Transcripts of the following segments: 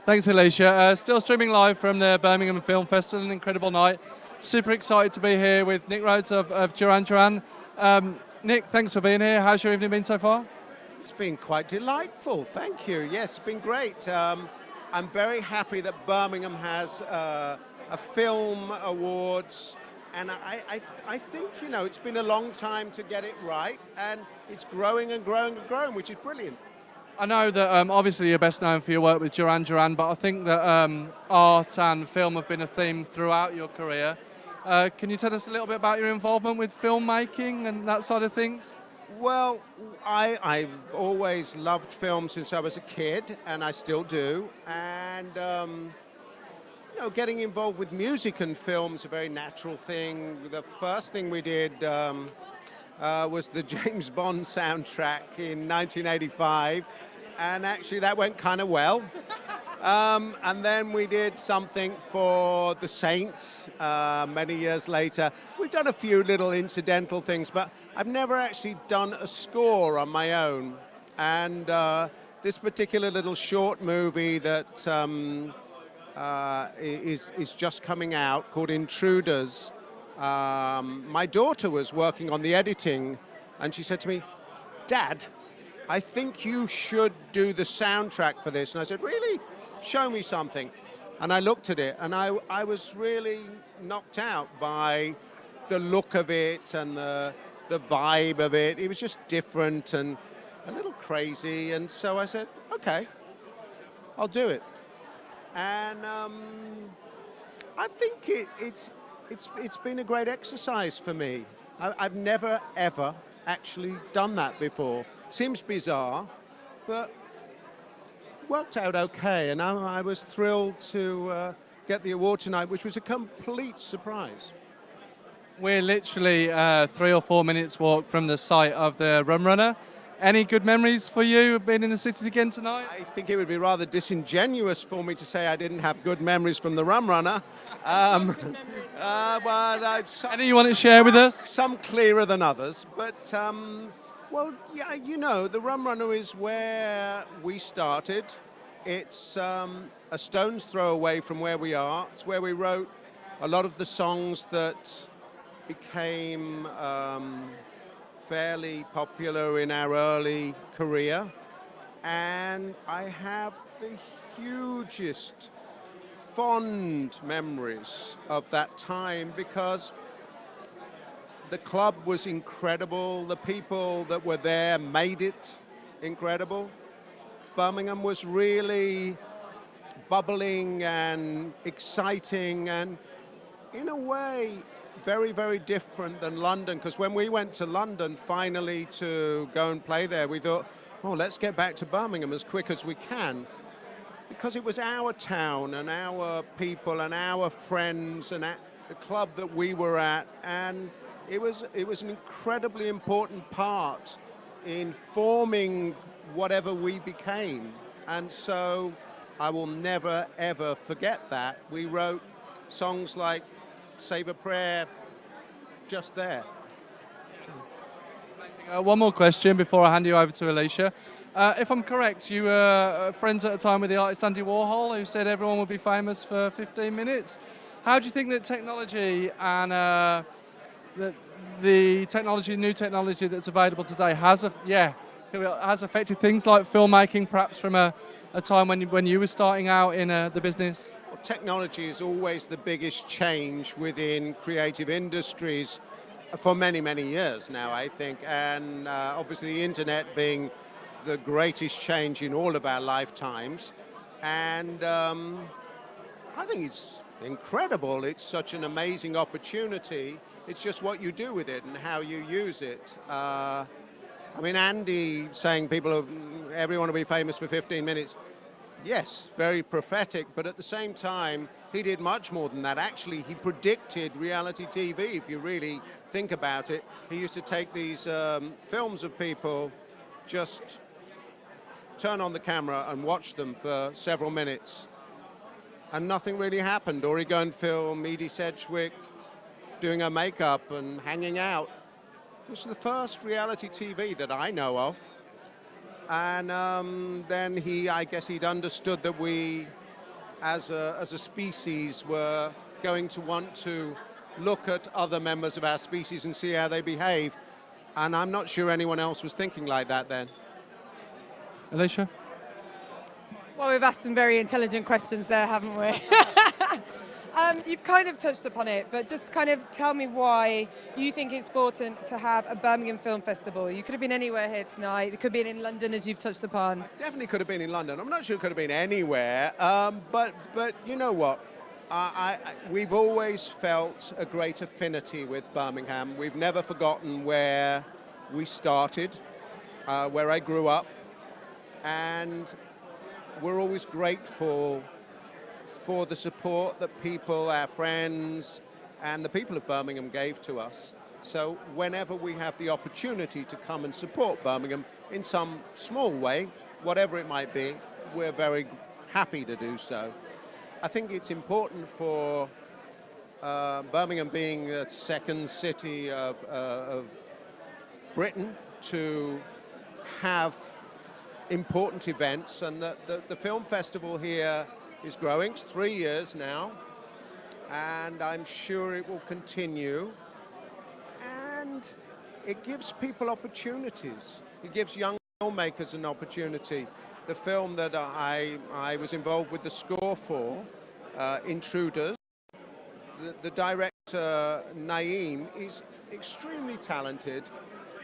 Thanks, Alicia. Still streaming live from the Birmingham Film Festival, an incredible night. Super excited to be here with Nick Rhodes of Duran Duran. Nick, thanks for being here. How's your evening been so far? It's been quite delightful, thank you. Yes, it's been great. I'm very happy that Birmingham has a film awards, and I think, you know, it's been a long time to get it right, and it's growing and growing and growing, which is brilliant. I know that obviously you're best known for your work with Duran Duran, but I think that art and film have been a theme throughout your career. Can you tell us a little bit about your involvement with filmmaking and that side of things? Well, I've always loved film since I was a kid, and I still do. And, you know, getting involved with music and film is a very natural thing. The first thing we did was the James Bond soundtrack in 1985. And actually that went kind of well. And then we did something for the Saints many years later. We've done a few little incidental things, but I've never actually done a score on my own. And this particular little short movie that is just coming out called Intruders, my daughter was working on the editing, and she said to me, "Dad, I think you should do the soundtrack for this." And I said, "Really? Show me something." And I looked at it, and I was really knocked out by the look of it and the vibe of it. It was just different and a little crazy. And so I said, "Okay, I'll do it." And I think it's been a great exercise for me. I've never, ever actually done that before. Seems bizarre, but worked out okay, and I was thrilled to get the award tonight, which was a complete surprise. We're literally 3 or 4 minutes walk from the site of the Rum Runner. Any good memories for you of being in the city again tonight? I think it would be rather disingenuous for me to say I didn't have good memories from the Rum Runner. Any you want to share with us? Some clearer than others, but well, yeah, you know, the Rum Runner is where we started. It's a stone's throw away from where we are. It's where we wrote a lot of the songs that became fairly popular in our early career. And I have the hugest fond memories of that time because the club was incredible. The people that were there made it incredible. Birmingham was really bubbling and exciting and, in a way, very, very different than London. Because when we went to London finally to go and play there, we thought, oh, let's get back to Birmingham as quick as we can. Because it was our town and our people and our friends and the club that we were at. And it was an incredibly important part in forming whatever we became. And so I will never, ever forget that. We wrote songs like Save a Prayer just there. One more question before I hand you over to Alicia. If I'm correct, you were friends at a time with the artist Andy Warhol, who said everyone would be famous for 15 minutes. How do you think that technology and the technology, new technology that's available today has affected things like filmmaking, perhaps from a time when you were starting out in the business? Well, technology is always the biggest change within creative industries for many, many years now, I think. And obviously the internet being the greatest change in all of our lifetimes. And I think it's incredible. It's such an amazing opportunity. It's just what you do with it and how you use it. I mean, Andy saying everyone will be famous for 15 minutes. Yes, very prophetic, but at the same time, he did much more than that. Actually, he predicted reality TV, if you really think about it. He used to take these films of people, just turn on the camera and watch them for several minutes, and nothing really happened. Or he'd go and film Edie Sedgwick doing her makeup and hanging out. It was the first reality TV that I know of. And then I guess he'd understood that we as a species were going to want to look at other members of our species and see how they behave. And I'm not sure anyone else was thinking like that then. Alicia? Well, we've asked some very intelligent questions there, haven't we? You've kind of touched upon it, but just kind of tell me why you think it's important to have a Birmingham Film Festival. You could have been anywhere here tonight. It could have been in London, as you've touched upon. Definitely could have been in London. I'm not sure it could have been anywhere, but you know what? We've always felt a great affinity with Birmingham. We've never forgotten where we started, where I grew up, and we're always grateful for the support that people, our friends, and the people of Birmingham gave to us. So whenever we have the opportunity to come and support Birmingham in some small way, whatever it might be, we're very happy to do so. I think it's important for Birmingham, being the second city of Britain, to have important events, and the film festival here is growing. It's 3 years now, and I'm sure it will continue. And it gives people opportunities. It gives young filmmakers an opportunity. The film that I was involved with the score for, Intruders, the director, Naeem, is extremely talented,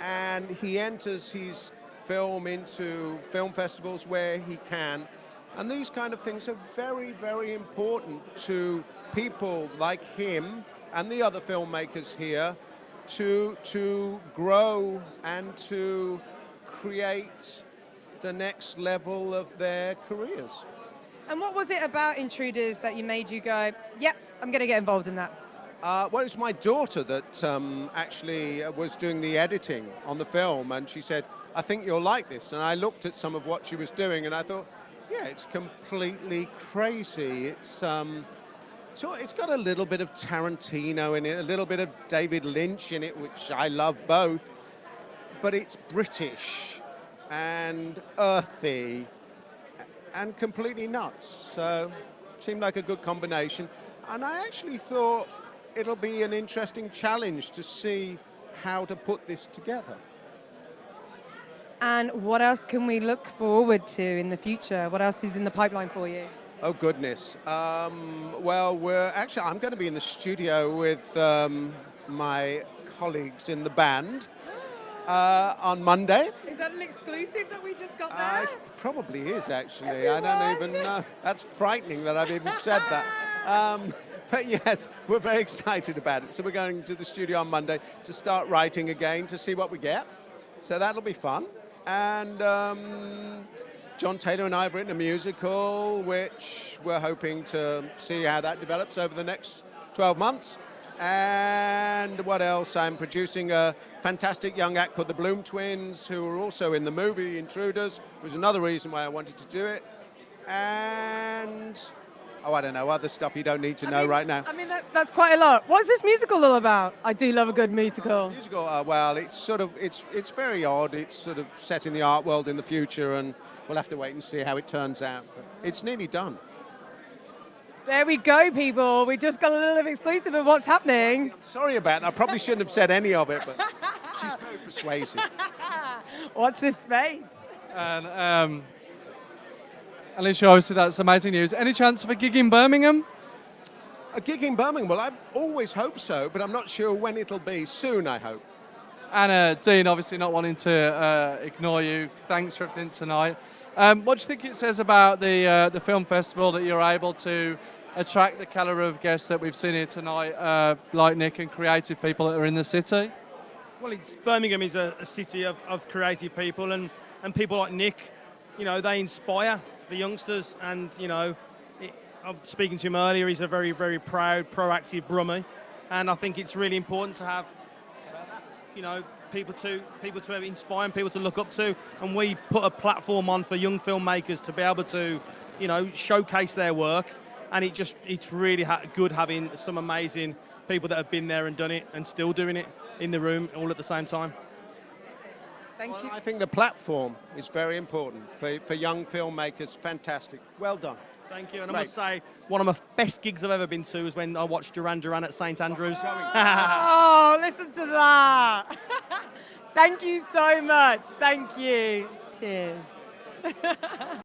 and he enters his film into film festivals where he can. And these kind of things are very, very important to people like him and the other filmmakers here to grow and to create the next level of their careers. And what was it about Intruders that you made you go, yep, I'm going to get involved in that? Well, it was my daughter that actually was doing the editing on the film, and she said, I think you'll like this. And I looked at some of what she was doing, and I thought, yeah, it's completely crazy. It's got a little bit of Tarantino in it, a little bit of David Lynch in it, which I love both, but it's British and earthy and completely nuts. So it seemed like a good combination. And I actually thought it'll be an interesting challenge to see how to put this together. And what else can we look forward to in the future? What else is in the pipeline for you? Oh, goodness. Well, I'm going to be in the studio with my colleagues in the band on Monday. Is that an exclusive that we just got there? It probably is, actually. I don't even know. That's frightening that I've even said that. But yes, we're very excited about it. So we're going to the studio on Monday to start writing again, to see what we get. So that'll be fun. And John Taylor and I have written a musical, which we're hoping to see how that develops over the next 12 months. And what else? I'm producing a fantastic young act called the Bloom Twins, who are also in the movie Intruders. It was another reason why I wanted to do it. And, I don't know, other stuff you don't need to know right now. I mean, that's quite a lot. What's this musical all about? I do love a good musical. Musical, well, it's very odd. It's sort of set in the art world in the future, and we'll have to wait and see how it turns out. But it's nearly done. There we go, people. We just got a little exclusive of what's happening. Sorry about that. I probably shouldn't have said any of it, but she's very persuasive. Watch this space. And Alicia, obviously that's amazing news. Any chance of a gig in Birmingham? A gig in Birmingham? Well, I always hope so, but I'm not sure when it'll be. Soon, I hope. And Dean, obviously not wanting to ignore you, thanks for everything tonight. What do you think it says about the film festival that you're able to attract the calibre of guests that we've seen here tonight, like Nick, and creative people that are in the city? Well, Birmingham is a city of creative people, and people like Nick, you know, they inspire the youngsters. And, you know, I'm speaking to him earlier, he's a very, very proud, proactive Brummie, and I think it's really important to have, you know, people to inspire and people to look up to, and we put a platform on for young filmmakers to be able to, you know, showcase their work. And it's really good having some amazing people that have been there and done it and still doing it in the room all at the same time. Thank you. I think the platform is very important for young filmmakers. Fantastic. Well done. Thank you. And I Great. must say, one of my best gigs I've ever been to was when I watched Duran Duran at St Andrews. Oh, listen to that. Thank you so much. Thank you. Cheers.